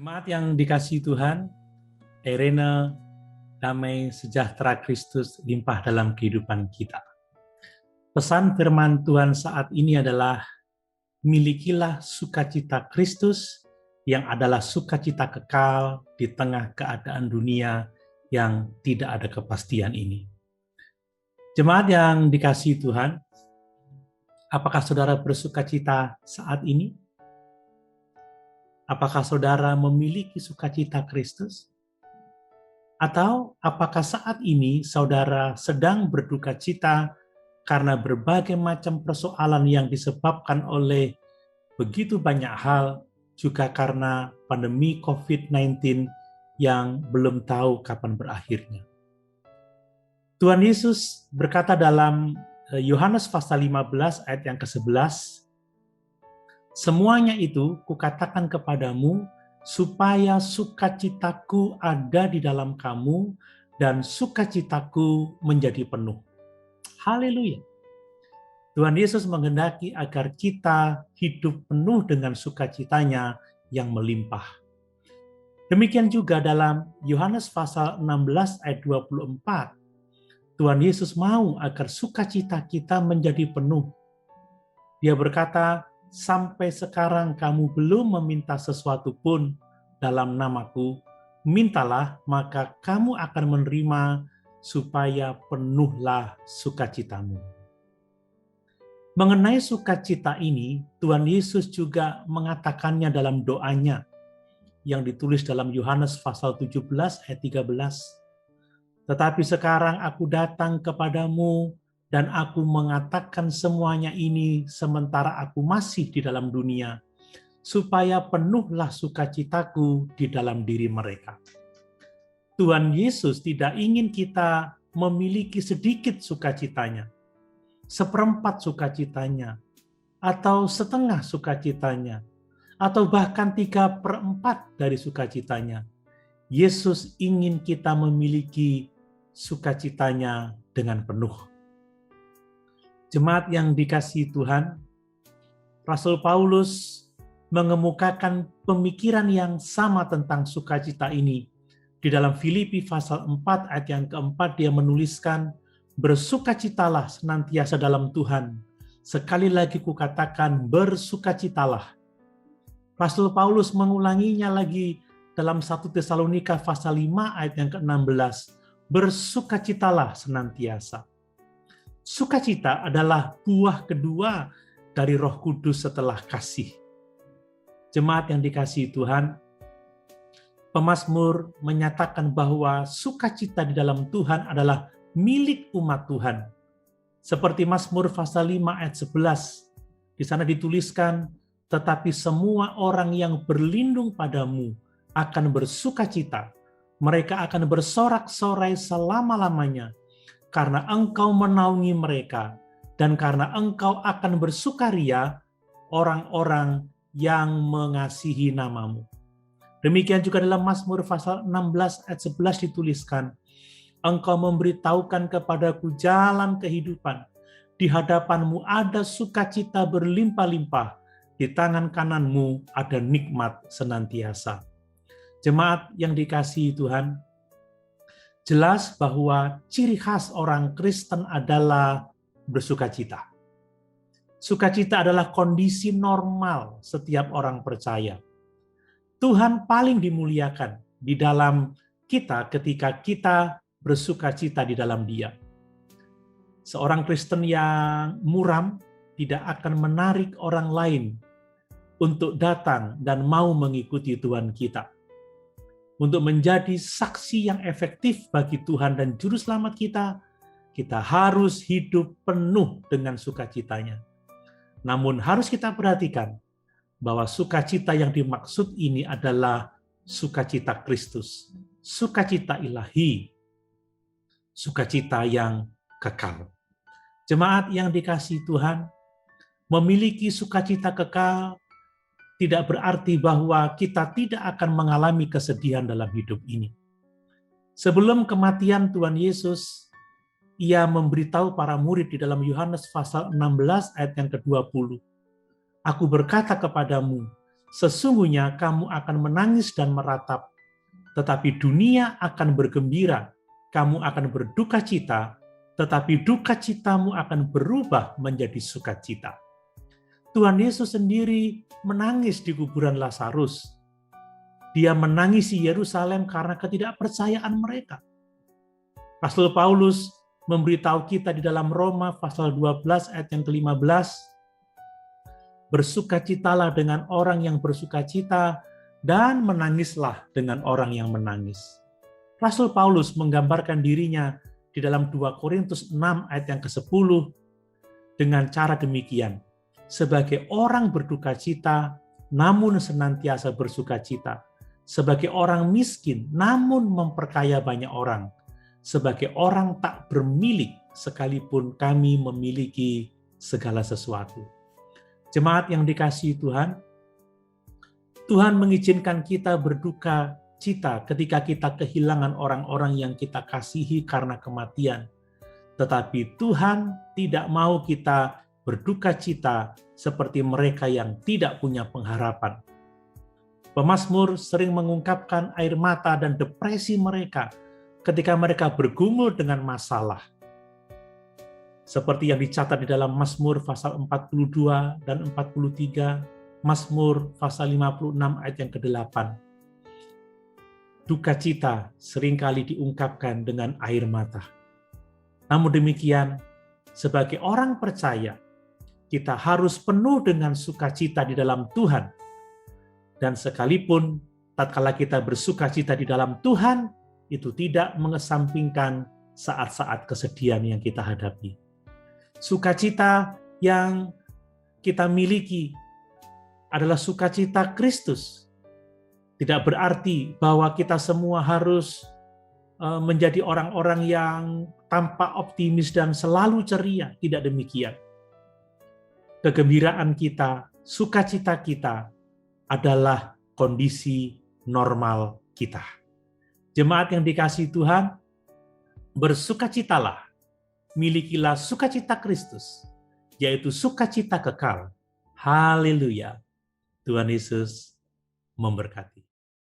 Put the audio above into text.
Jemaat yang dikasihi Tuhan, Irene, damai sejahtera Kristus limpah dalam kehidupan kita. Pesan firman Tuhan saat ini adalah, milikilah sukacita Kristus yang adalah sukacita kekal di tengah keadaan dunia yang tidak ada kepastian ini. Jemaat yang dikasihi Tuhan, apakah saudara bersukacita saat ini? Apakah saudara memiliki sukacita Kristus? Atau apakah saat ini saudara sedang berduka cita karena berbagai macam persoalan yang disebabkan oleh begitu banyak hal, juga karena pandemi COVID-19 yang belum tahu kapan berakhirnya? Tuhan Yesus berkata dalam Yohanes pasal 15 ayat yang ke-11, semuanya itu kukatakan kepadamu, supaya sukacitaku ada di dalam kamu, dan sukacitaku menjadi penuh. Haleluya. Tuhan Yesus menghendaki agar kita hidup penuh dengan sukacitanya yang melimpah. Demikian juga dalam Yohanes pasal 16 ayat 24, Tuhan Yesus mau agar sukacita kita menjadi penuh. Dia berkata, sampai sekarang kamu belum meminta sesuatu pun dalam namaku, mintalah maka kamu akan menerima, supaya penuhlah sukacitamu. Mengenai sukacita ini, Tuhan Yesus juga mengatakannya dalam doanya yang ditulis dalam Yohanes pasal 17 ayat 13. Tetapi sekarang aku datang kepadamu, dan aku mengatakan semuanya ini sementara aku masih di dalam dunia, supaya penuhlah sukacitaku di dalam diri mereka. Tuhan Yesus tidak ingin kita memiliki sedikit sukacitanya, seperempat sukacitanya, atau setengah sukacitanya, atau bahkan 3/4 dari sukacitanya. Yesus ingin kita memiliki sukacitanya dengan penuh. Jemaat yang dikasihi Tuhan, Rasul Paulus mengemukakan pemikiran yang sama tentang sukacita ini. Di dalam Filipi pasal 4 ayat yang keempat dia menuliskan, bersukacitalah senantiasa dalam Tuhan. Sekali lagi kukatakan, bersukacitalah. Rasul Paulus mengulanginya lagi dalam 1 Tesalonika pasal 5 ayat yang ke-16, bersukacitalah senantiasa. Sukacita adalah buah kedua dari Roh Kudus setelah kasih. Jemaat yang dikasihi Tuhan, pemazmur menyatakan bahwa sukacita di dalam Tuhan adalah milik umat Tuhan. Seperti Mazmur pasal 5 ayat 11, di sana dituliskan, tetapi semua orang yang berlindung padamu akan bersukacita, mereka akan bersorak-sorai selama-lamanya, karena engkau menaungi mereka, dan karena engkau akan bersukaria orang-orang yang mengasihi namamu. Demikian juga dalam Mazmur pasal 16 ayat 11 dituliskan, engkau memberitahukan kepadaku jalan kehidupan, di hadapanmu ada sukacita berlimpah-limpah, di tangan kananmu ada nikmat senantiasa. Jemaat yang dikasihi Tuhan, jelas bahwa ciri khas orang Kristen adalah bersukacita. Sukacita adalah kondisi normal setiap orang percaya. Tuhan paling dimuliakan di dalam kita ketika kita bersukacita di dalam Dia. Seorang Kristen yang muram tidak akan menarik orang lain untuk datang dan mau mengikuti Tuhan kita. Untuk menjadi saksi yang efektif bagi Tuhan dan Juru Selamat kita harus hidup penuh dengan sukacitanya. Namun harus kita perhatikan bahwa sukacita yang dimaksud ini adalah sukacita Kristus, sukacita ilahi, sukacita yang kekal. Jemaat yang dikasihi Tuhan, memiliki sukacita kekal tidak berarti bahwa kita tidak akan mengalami kesedihan dalam hidup ini. Sebelum kematian Tuhan Yesus, Ia memberitahu para murid di dalam Yohanes pasal 16 ayat yang ke-20. Aku berkata kepadamu, Sesungguhnya kamu akan menangis dan meratap, tetapi dunia akan bergembira. Kamu akan berduka cita, tetapi duka citamu akan berubah menjadi sukacita. Tuhan Yesus sendiri menangis di kuburan Lazarus. Dia menangisi Yerusalem karena ketidakpercayaan mereka. Rasul Paulus memberitahu kita di dalam Roma pasal 12 ayat yang ke-15, bersukacitalah dengan orang yang bersukacita, dan menangislah dengan orang yang menangis. Rasul Paulus menggambarkan dirinya di dalam 2 Korintus 6 ayat yang ke-10 dengan cara demikian. Sebagai orang berduka cita, namun senantiasa bersukacita. Sebagai orang miskin, namun memperkaya banyak orang. Sebagai orang tak bermilik, sekalipun kami memiliki segala sesuatu. Jemaat yang dikasihi Tuhan, Tuhan mengizinkan kita berduka cita ketika kita kehilangan orang-orang yang kita kasihi karena kematian. Tetapi Tuhan tidak mau kita berduka cita seperti mereka yang tidak punya pengharapan. Pemazmur sering mengungkapkan air mata dan depresi mereka ketika mereka bergumul dengan masalah. Seperti yang dicatat di dalam Mazmur pasal 42 dan 43, Mazmur pasal 56 ayat yang ke-8. Duka cita seringkali diungkapkan dengan air mata. Namun demikian, sebagai orang percaya, kita harus penuh dengan sukacita di dalam Tuhan. Dan sekalipun tatkala kita bersukacita di dalam Tuhan, itu tidak mengesampingkan saat-saat kesedihan yang kita hadapi. Sukacita yang kita miliki adalah sukacita Kristus. Tidak berarti bahwa kita semua harus menjadi orang-orang yang tampak optimis dan selalu ceria. Tidak demikian. Kegembiraan kita, sukacita kita adalah kondisi normal kita. Jemaat yang dikasihi Tuhan, bersukacitalah, milikilah sukacita Kristus, yaitu sukacita kekal. Haleluya. Tuhan Yesus memberkati.